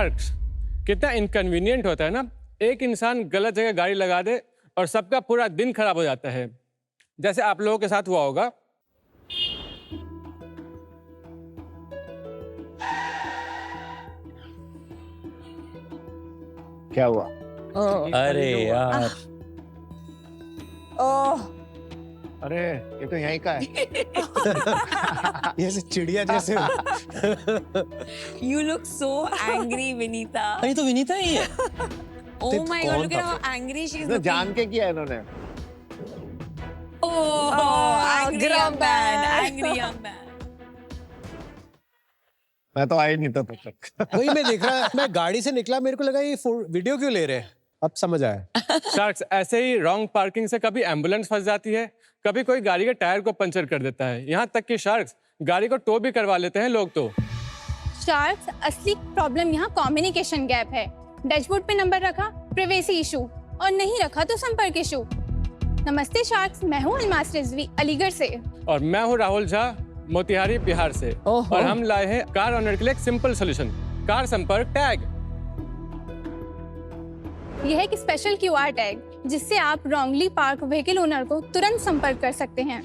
Sharks कितना inconvenient होता है ना, एक इंसान गलत जगह गाड़ी लगा दे और सबका पूरा दिन खराब हो जाता है। जैसे आप लोगों के साथ हुआ होगा। क्या हुआ? अरे यार, ओह अरे ये तो यहीं का है। ये ऐसे चिड़िया जैसे। You look so angry Vinita. अरे तो विनीता ही है। Oh my god, look at how angry she is तो जान के किया इन्होंने। Oh angry young man, angry young man. मैं तो आई नहीं था तब तक। वही मैं देख रहा, मैं गाड़ी से निकला, मेरे को लगा ये वीडियो क्यों ले रहे हैं, अब समझ आया। शार्क्स ऐसे ही रॉन्ग पार्किंग से कभी एम्बुलेंस फंस जाती है, कभी कोई गाड़ी के टायर को पंचर कर देता है, यहाँ तक कि शार्क्स गाड़ी को टो भी करवा लेते हैं लोग तो। शार्क्स असली प्रॉब्लम यहाँ कम्युनिकेशन गैप है। डैशबोर्ड पे नंबर रखा प्राइवेसी इशू, और नहीं रखा तो संपर्क इशू। नमस्ते शार्क्स, मैं हूँ अलमास रिजवी अलीगढ़ से। और मैं हूँ राहुल झा मोतिहारी बिहार से। और हम लाए हैं कार ओनर के लिए एक सिंपल सोल्यूशन, कार संपर्क टैग। यह एक स्पेशल क्यूआर टैग जिससे आप रॉन्गली पार्क व्हीकल ओनर को तुरंत संपर्क कर सकते हैं।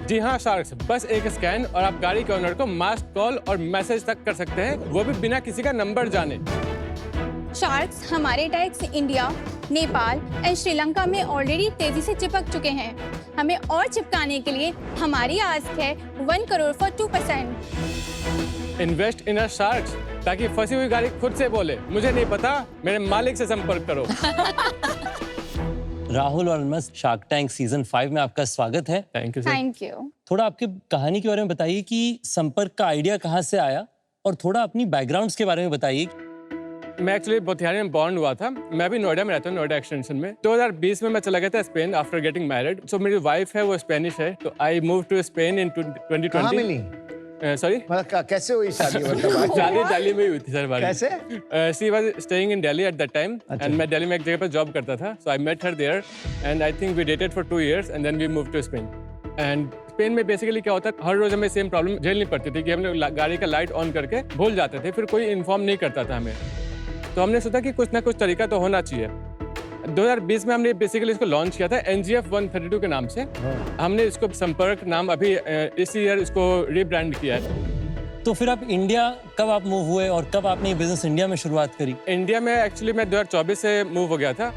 जी हाँ शार्क्स, बस एक स्कैन और आप गाड़ी के ओनर को मास कॉल और मैसेज तक कर सकते हैं, वो भी बिना किसी का नंबर जाने। शार्क्स हमारे tags India, Nepal and Sri Lanka में ऑलरेडी तेजी से चिपक चुके हैं। हमें और चिपकाने के लिए हमारी आस्क है 1 crore for 2%। Invest in a sharks, ताकि फंसी हुई गाड़ी खुद से बोले मुझे नहीं पता, मेरे मालिक से संपर्क करो। राहुल और अलमस, शार्क टैंक सीजन 5 में आपका स्वागत है। Thank you sir. Thank you. थोड़ा आपकी कहानी के बारे में बताइए कि संपर्क का आइडिया कहाँ से आया, और थोड़ा अपनी बैकग्राउंड्स के बारे में बताइए। मैं एक्चुअली मोतिहारी में बॉर्न हुआ था, मैं भी नोएडा में रहता हूँ, नोएडा एक्सटेंशन में। 2020 में मैं चला गया था स्पेन आफ्टर गेटिंग मैरिड। सो मेरी वाइफ है वो स्पेनिश है, तो आई मूव टू स्पेन इन 2020। कहाँ मिली? सॉरी, कैसे हुई शादी? मतलब दिल्ली में ही हुई थी सर हमारी। कैसे? She was staying in Delhi at that time, and मैं दिल्ली में एक जगह पर जॉब करता था। So I met her there and I think we dated for 2 years and then we move to Spain. And Spain में बेसिकली क्या होता है, हर रोज हमें सेम प्रॉब्लम झेलनी पड़ती थी कि हम लोग गाड़ी का लाइट ऑन करके भूल जाते थे, फिर कोई इन्फॉर्म नहीं करता था हमें। तो हमने सोचा कि कुछ ना कुछ तरीका तो होना चाहिए। 2020 में हमने बेसिकली इसको लॉन्च किया था NGF 132 के नाम से। हमने इसको संपर्क नाम अभी इस ईयर इसको रीब्रांड किया है। तो फिर आप इंडिया कब आप मूव हुए और कब आपने ये बिजनेस इंडिया में शुरुआत करी? इंडिया में एक्चुअली मैं 2024 से मूव हो गया था।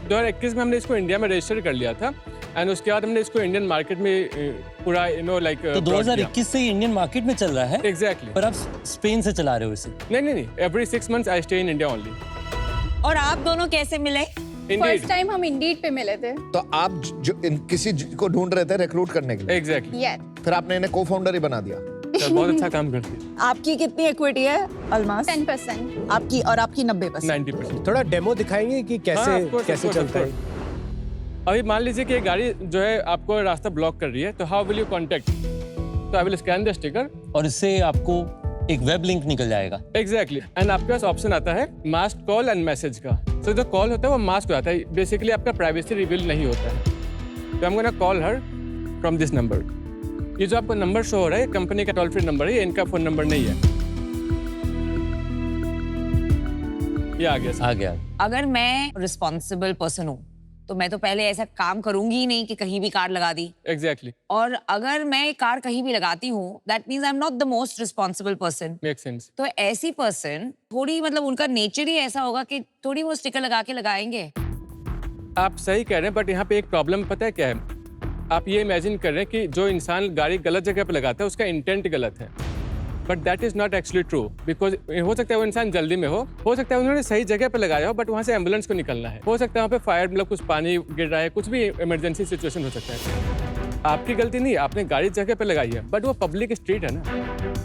2021 में हमने इसको इंडिया में रजिस्टर कर लिया था, एंड उसके बाद हमने इसको इंडियन मार्केट में पूरा लाइक। तो 2021 से इंडियन मार्केट में चल रहा है। एग्जैक्टली। पर आप स्पेन से चला रहे हो इसे? नहीं, every 6 months I stay in India only. और आप दोनों कैसे मिले? फर्स्ट टाइम हम इंडीड पे मिले थे। तो आप किसी को ढूंढ रहे थे रिक्रूट करने के लिए? एग्जैक्टली। फिर आपने इन्हें को-फाउंडर ही बना दिया। बहुत अच्छा काम करती है। आपकी कितनी इक्विटी है अलमास? 10%। आपकी और आपकी 90%। 90%। थोड़ा डेमो दिखाएंगे कि कैसे चलता है। अभी मान लीजिए कि गाड़ी जो है आपको रास्ता ब्लॉक कर रही है, तो हाउ विल यू कॉन्टेक्ट? तो I will scan the sticker और इससे आपको एक वेब लिंक निकल जाएगा। एग्जैक्टली। एंड आपके पास ऑप्शन आता है मास्क कॉल एंड मैसेज का। तो जो कॉल होता है वो मास्क हो जाता है, बेसिकली आपका प्राइवेसी रिवील नहीं होता है। तो I am gonna call her from this number. ये जो आपको नंबर शो हो रहा है कंपनी का टोल फ्री नंबर है, इनका फोन नंबर नहीं है। ये आ गया। अगर मैं रिस्पॉन्सिबल पर्सन हूँ तो मैं तो पहले ऐसा काम करूंगी ही नहीं कि कहीं भी कार लगा दी। एग्जैक्टली। और अगर मैं कार कहीं भी लगाती हूँ, that means I am not the most responsible person. Make sense. तो ऐसी पर्सन थोड़ी मतलब उनका नेचर ही ऐसा होगा कि थोड़ी वो स्टिकर लगा के लगाएंगे। आप सही कह रहे हैं, बट यहाँ पे एक प्रॉब्लम पता है क्या है? आप ये इमेजिन कर रहे हैं कि जो इंसान गाड़ी गलत जगह पे लगाता है उसका इंटेंट गलत है, but that is not actually true. Because हो सकता है वो इंसान जल्दी में हो सकता है उन्होंने सही जगह पे लगाया हो, बट वहाँ से एम्बुलेंस को निकलना है, हो सकता है वहाँ पे फायर मतलब कुछ पानी गिर रहा है, कुछ भी इमरजेंसी सिचुएशन हो सकता है। आपकी गलती नहीं, आपने गाड़ी जगह पे लगाई है, बट वो पब्लिक स्ट्रीट है ना।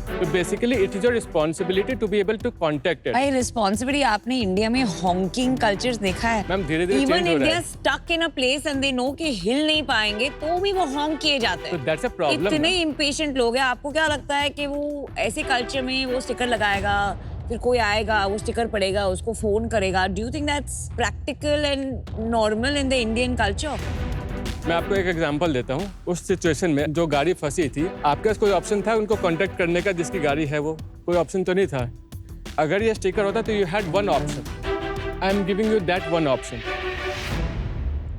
तो basically it is your responsibility to be able to contact it. भाई रिस्पॉन्सिबिलिटी, आपने इंडिया में हॉकिंग कल्चर्स देखा है? मैम धीरे-धीरे इवन चेंज हो रहा इंडिया है। Stuck in a place and they know कि हिल नहीं पाएंगे तो भी वो हॉन्क किए जाते तो हैं। That's a problem. इतने इम्पेशेंट लोग हैं। आपको क्या लगता है कि वो ऐसे कल्चर में वो स्टिकर लगाएगा, फिर कोई आएगा, वो स्टिकर पड़ेगा, उसको फोन करेगा? Do you think that's practical and normal in the Indian culture? मैं आपको एक एग्जांपल देता हूँ। उस सिचुएशन में जो गाड़ी फंसी थी, आपके पास कोई ऑप्शन था उनको कांटेक्ट करने का जिसकी गाड़ी है वो? कोई ऑप्शन तो नहीं था। अगर ये स्टिकर होता तो you had one option, I am giving you that one option.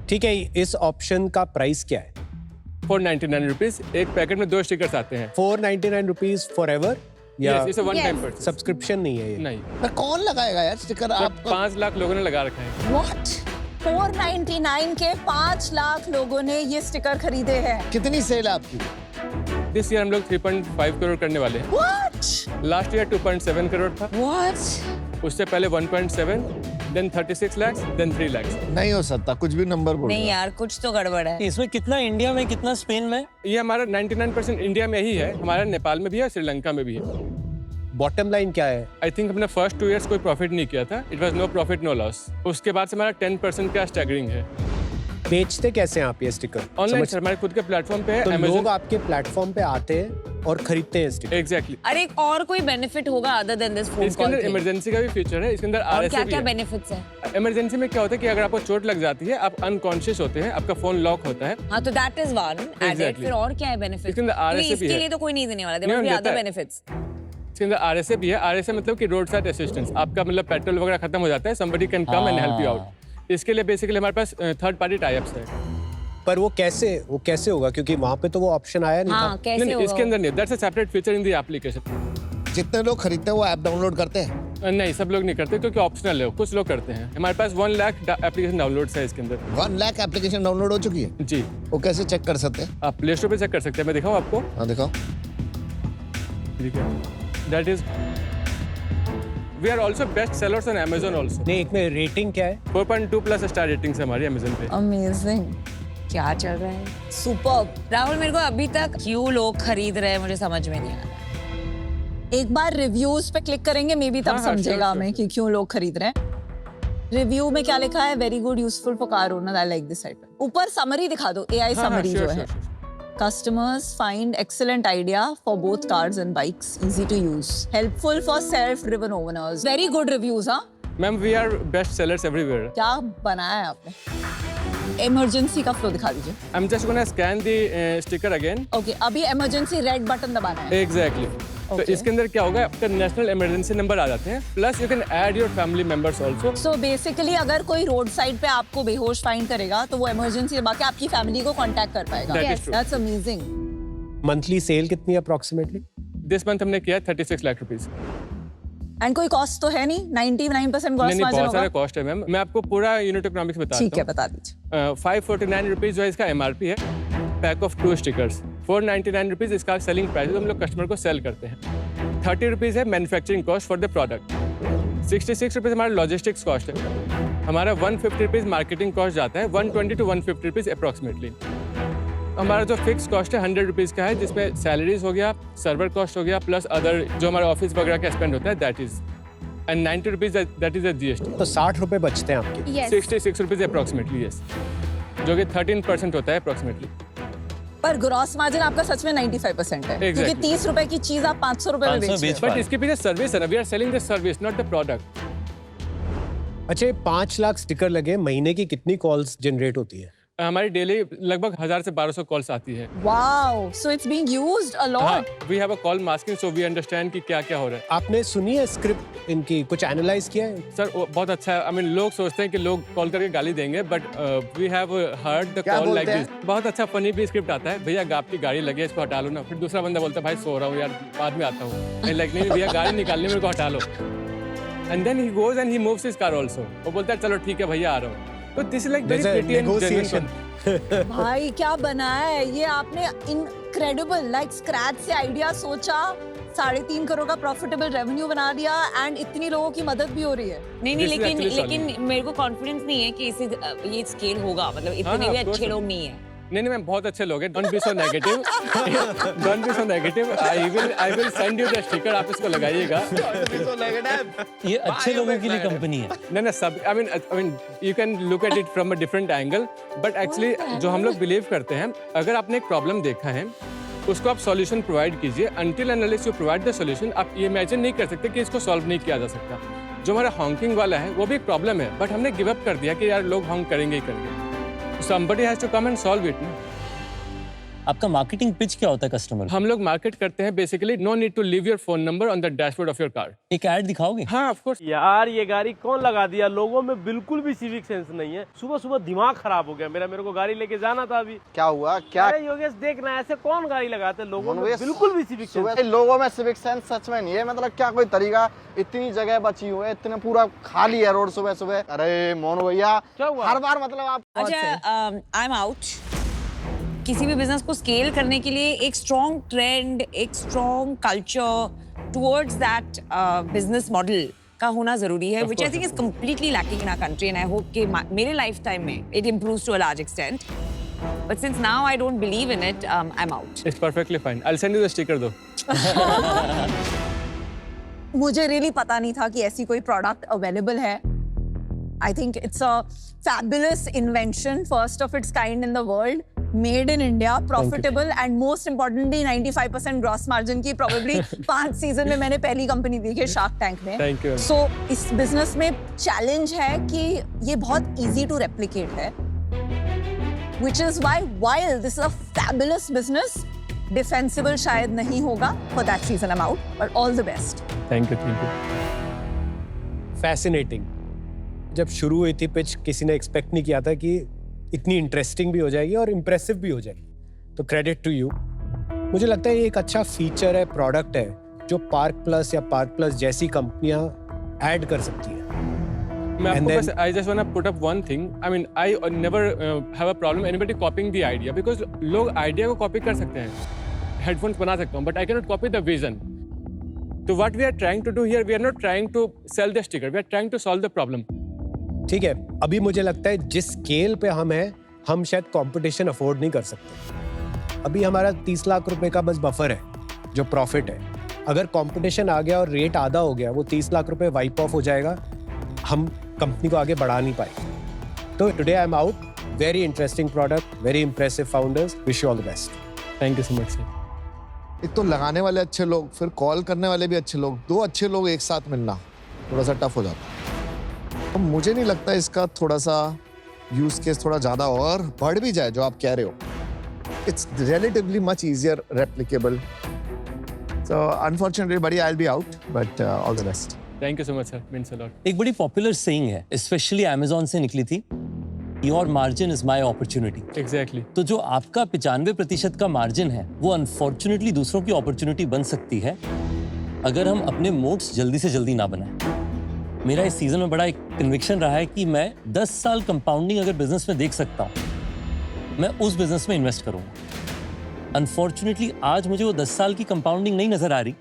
ठीक है, इस ऑप्शन का प्राइस क्या है? 499 रुपीज। एक पैकेट में 2 स्टिकर्स आते हैं। 499 रुपीज फॉर एवर या Yes, it's a one time Yes. purchase। Subscription नहीं है ये? नहीं, पर कौन लगाएगा यार स्टिकर? सर, आपको 5 लाख लोगों ने लगा रखा है। What? 499 के 5 लाख लोगों ने ये स्टिकर खरीदे हैं। कितनी सेल है आपकी? दिस ईयर हम लोग 3.5 करोड़ करने वाले हैं। What? लास्ट ईयर 2.7 करोड़ था, What? उससे पहले 1.7, देन 36 लाख, देन 3 लाख। नहीं हो सकता, कुछ भी नंबर बोल नहीं रहे हो। यार, कुछ तो गड़बड़ है। इसमें कितना इंडिया में, कितना स्पेन में? ये हमारा 99% इंडिया में ही है, हमारा नेपाल में भी है, श्रीलंका में भी है। बॉटम लाइन क्या है? आई थिंक हमने फर्स्ट 2 इयर्स कोई प्रॉफिट नहीं किया था। It was no profit no loss. उसके बाद से हमारा 10% का स्टैगरिंग है। बेचते कैसे हैं आप ये स्टिकर? ऑनलाइन सर, हमारे खुद के प्लेटफॉर्म पे है, तो Amazon। लोग आपके प्लेटफॉर्म पे आते हैं और खरीदते हैं स्टिकर। एग्जैक्टली। अरे एक और कोई बेनिफिट होगा अदर देन दिस फोन इसके कॉल? अंदर इमरजेंसी का भी फीचर है, इसके अंदर और आरएसए क्या भी क्या है। बेनिफिट्स है? इमरजेंसी में क्या होता है कि अगर आपको चोट लग जाती है, आप अनकॉन्शियस होते हैं, आपका फोन लॉक होता है। हाँ, तो that is one added. Exactly. फिर और क्या है बेनिफिट? इसके अंदर RSA भी इसके है। लिए तो कोई नहीं देने वाला। नहीं, देयर देता अदर है। बेनिफिट्स। इसके अंदर आरएसए भी है। आरएसए मतलब कि रोड साइड असिस्टेंस। आपका मतलब पेट्रोल वगैरह खत्म हो जाता है, somebody can come and help you out। इसके लिए बेसिकली हमारे पास थर्ड पार्टी टाइप्स है। पर वो कैसे होगा? क्योंकि वहां पे तो वो ऑप्शन आया नहीं हाँ, था। कैसे नहीं, होगा? इसके अंदर नहीं, that's a separate feature in the application. जितने लोग खरीदते हैं वो ऐप डाउनलोड करते हैं? नहीं, सब लोग नहीं करते क्योंकि ऑप्शनल है, कुछ लोग करते हैं। हमारे पास 1 लाख एप्लीकेशन डाउनलोड्स है इसके अंदर। 1 लाख एप्लीकेशन डाउनलोड हो चुकी है? जी, वो कैसे चेक कर सकते हैं? आप प्ले स्टोर पे चेक कर सकते हैं। मैं दिखाऊं आपको? हाँ दिखाओ। That is we are also best sellers on Amazon also. नहीं, एक में रेटिंग क्या है? 4.2 प्लस स्टार रेटिंग्स है हमारी Amazon पे। अमेजिंग, क्या चल रहा है? सुपर्ब। राहुल, मेरे को अभी तक क्यों लोग खरीद रहे हैं मुझे समझ में नहीं आ रहा। एक बार रिव्यूज पे क्लिक करेंगे, मे बी तब हाँ, समझेगा sure, हमें sure. कि क्यों लोग खरीद रहे हैं। रिव्यू में क्या लिखा है? Very good, useful for car owner, I like this site. ऊपर समरी दिखा दो, एआई समरी जो है। Customers find excellent idea for both cars and bikes, easy to use, helpful for self-driven owners. Very good reviews, हाँ? Ma'am, we are best sellers everywhere. क्या बनाया है आपने? इमरजेंसी का फ्लो दिखा दीजिए। I am just gonna scan the sticker again. Okay, अभी emergency red button दबाना है। एग्जैक्टली। तो Okay. इसके अंदर क्या होगा, आपका नेशनल इमरजेंसी नंबर आ जाते हैं, plus you can add your family members also. So basically अगर कोई रोड साइड पे आपको बेहोश फाइंड करेगा तो वो इमरजेंसी दबा के आपकी फैमिली को कांटेक्ट कर पाएगा। That is true. That's amazing. Monthly cell कितनी है अप्रोक्सीमेटली? दिस मंथ हमने किया 36 लाख रुपीस। एंड कोई कॉस्ट तो है नहीं? 99% ग्रॉस नहीं, मार्जिन बहुत होगा। सारे कॉस्ट है मैम। मैं आपको पूरा यूनिट इकोनॉमिक्स बताता ठीक है, हूँ। बता दीजिए। 549 रुपीज जो है इसका MRP है, पैक ऑफ 2 स्टिकर्स। 499 रुपीज इसका सेलिंग प्राइस है, हम लोग कस्टमर को सेल करते हैं। 30 रुपीज है manufacturing cost for the product. 66 rupees हमारा लॉजिस्टिक्स कॉस्ट है। हमारा 150 रुपीज मार्केटिंग कॉस्ट जाता है, 120 to 150 रुपीज अप्रॉक्सीमेटली। हमारा जो फिक्स कॉस्ट है 100 रुपीज का है, जिसमें सैलरीज हो गया, सर्वर कॉस्ट हो गया, प्लस अदर जो हमारा ऑफिस वगैरह का स्पेंड होता है, that is and 90 rupees that is a GST। तो 60 रुपए बचते हैं आपके। Yes. 66 रुपीज अप्रॉक्सीमेटली, यस, जो कि 13% होता है अप्रॉक्सीमेटली। पर ग्रॉस मार्जिन आपका सच में 95% है। क्योंकि Exactly. 30 रुपए की चीज आप 500 रुपए में 500 बेच रहे बेच हो। बट इसके पीछे सर्विस है ना, we are selling the service not the product. अच्छा, ये 5 लाख स्टिकर लगे, महीने की कितनी कॉल्स जनरेट होती है? हमारी डेली लगभग 1000 से 1200 कॉल्स आती है। Wow, so it's being used a हाँ, lot. We have a call masking so we understand कि क्या क्या हो रहा है। आपने सुनी है स्क्रिप्ट इनकी? कुछ एनालाइज किया है? सर वो बहुत अच्छा है। आई मीन लोग सोचते हैं कि लोग कॉल करके गाली देंगे, but we have heard the क्या कॉल लाइक बोलते दिस। बहुत अच्छा फनी भी स्क्रिप्ट आता है, भैया आपकी गाड़ी लगी है, इसको हटा लो ना। फिर दूसरा बंदा बोलता है भाई सो रहा हूँ यार, बाद में आता हूँ। लाइक नहीं भैया गाड़ी निकालनी, मेरे को हटा लो। And then he goes and he moves his car also. वो बोलता है चलो ठीक है भैया आ रहा हूँ। तो this is like very There's a pretty and negotiation. भाई क्या बनाया है ये आपने, इनक्रेडिबल। लाइक स्क्रैच से आइडिया सोचा, 3.5 करोड़ का प्रॉफिटेबल रेवेन्यू बना दिया, एंड इतनी लोगों की मदद भी हो रही है। नहीं नहीं, This is लेकिन actually लेकिन मेरे को कॉन्फिडेंस नहीं है कि इसे ये स्केल होगा। मतलब इतने हाँ, भी of course. अच्छे लोग नहीं है। नहीं मैम, बहुत अच्छे लोग हैं। Don't be so negative, don't be so negative. I will send you the sticker, आप इसको लगाइएगा। ये अच्छे लोगों के लिए कंपनी है। नहीं सब, I mean you can look at it from a different angle, but actually जो हम लोग बिलीव करते हैं, अगर आपने एक प्रॉब्लम देखा है उसको आप सॉल्यूशन प्रोवाइड कीजिए। Until and unless you provide the solution, आप ये इमेजिन नहीं कर सकते कि इसको सॉल्व नहीं किया जा सकता। जो हमारा हॉन्किंग वाला है वो भी एक प्रॉब्लम है, बट हमने गिव अप कर दिया कि यार लोग हॉन्क करेंगे ही करेंगे। Somebody has to come and solve it. आपका मार्केटिंग पिच क्या होता है कस्टमर को? हम लोग मार्केट करते हैं basically no need to leave your phone number on the dashboard of your car. एक ऐड दिखाओगे? हाँ ऑफ कोर्स। यार ये गाड़ी कौन लगा दिया, लोगों में बिल्कुल भी सिविक सेंस नहीं है। सुबह सुबह दिमाग खराब हो गया मेरे को गाड़ी लेके जाना था अभी। क्या हुआ? क्या? अरे योगेश देखना, ऐसे कौन गाड़ी लगाते, लोगों में मनोज, बिल्कुल भी सिविक सेंस। लोगों में सिविक सेंस सच में नहीं है। मतलब क्या कोई तरीका, इतनी जगह बची हुई है, इतने पूरा खाली है रोड सुबह सुबह। अरे मोनू भैया क्या हुआ? हर बार मतलब आप अच्छा आई एम आउट। किसी भी बिजनेस को स्केल करने के लिए एक स्ट्रॉन्ग ट्रेंड, एक strong culture towards that business model का होना जरूरी है, which I think is completely lacking in our country, and I hope कि मेरे लाइफ टाइम में it improves to a large extent. But since now I don't believe in it, I'm out. It's perfectly fine. I'll send you the sticker though. मुझे really पता नहीं था कि ऐसी कोई प्रोडक्ट अवेलेबल है। I think it's a fabulous invention, first of its kind in the world, made in India, profitable, and most importantly 95% gross margin की probably 5 season में मैंने पहली कंपनी देखी शार्क टैंक में। Thank you. So इस business में challenge है कि ये बहुत easy to replicate है, which is why while this is a fabulous business, defensible शायद नहीं होगा। For that reason I'm out, but all the best. Thank you. Thank you. Fascinating. जब शुरू हुई थी पिच, किसी ने एक्सपेक्ट नहीं किया था कि इतनी इंटरेस्टिंग भी हो जाएगी और इम्प्रेसिव भी हो जाएगी। तो क्रेडिट टू यू। मुझे लगता है ये एक अच्छा फीचर है, प्रोडक्ट है, जो पार्क प्लस या पार्क प्लस जैसी कंपनियां ऐड कर सकती हैं। मैं And आपको then- बस I just wanna put up one thing. I mean, I never have a problem anybody copying the idea because लोग idea को copy कर सकते हैं। Headphones बना सकता हूँ, but I cannot copy the vision. So what we are trying to do here, we are not trying to sell the sticker. We are trying to solve the problem. ठीक है, अभी मुझे लगता है जिस स्केल पे हम हैं, हम शायद कंपटीशन अफोर्ड नहीं कर सकते। अभी हमारा 30 लाख रुपए का बस बफर है, जो प्रॉफिट है। अगर कंपटीशन आ गया और रेट आधा हो गया, वो 30 लाख रुपए वाइप ऑफ हो जाएगा, हम कंपनी को आगे बढ़ा नहीं पाएंगे। तो today I am out. Very interesting product, very impressive founders, wish you all the best. Thank you so much, sir. एक तो लगाने वाले अच्छे लोग, फिर कॉल करने वाले भी अच्छे लोग, 2 अच्छे लोग एक साथ मिलना थोड़ा सा टफ हो जाता है। तो मुझे नहीं लगता इसका थोड़ा सा यूज केस थोड़ा ज्यादा और बढ़ भी जाए जो आप कह रहे हो। It's relatively much easier replicable. So unfortunately buddy I will be out, but all the best. Thank you so much, sir. Means a lot. एक बड़ी पॉपुलर सेइंग है, स्पेशली अमेज़न से निकली थी, your margin is my opportunity. Exactly. तो जो आपका 95% का मार्जिन है, वो अनफॉर्चुनेटली दूसरों की अपॉर्चुनिटी बन सकती है अगर हम अपने मोड्स जल्दी से जल्दी ना बनाएं। मेरा इस सीजन में बड़ा एक कन्विक्शन रहा है कि मैं 10 साल कंपाउंडिंग अगर बिजनेस में देख सकता हूँ, मैं उस बिजनेस में इन्वेस्ट करूँगा। अनफॉर्चुनेटली आज मुझे वो 10 साल की कंपाउंडिंग नहीं नजर आ रही,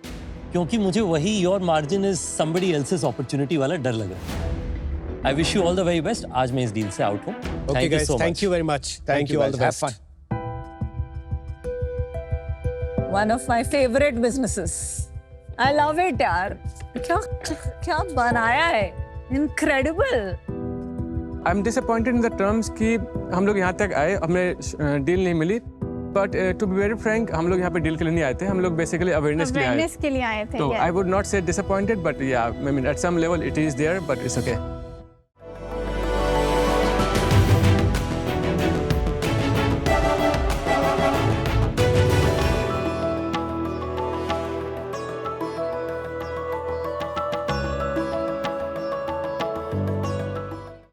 क्योंकि मुझे वही your margin is somebody else's opportunity वाला डर लग रहा है। I wish you all the very best. आज मैं इस डील से आउट हूँ। Okay guys, thank you very much. Thank you, all the best. One of my favorite businesses. I love it यार। क्या बनाया है, incredible। I'm disappointed in the terms कि हम लोग यहाँ तक आए, हमें डील नहीं मिली। But to be very frank, हम लोग यहाँ पे डील के लिए नहीं आए थे, हम लोग basically awareness के लिए आए। अवेयरनेस के लिए आए थे। तो I would not say disappointed, but yeah, I mean at some level it is there, but it's okay.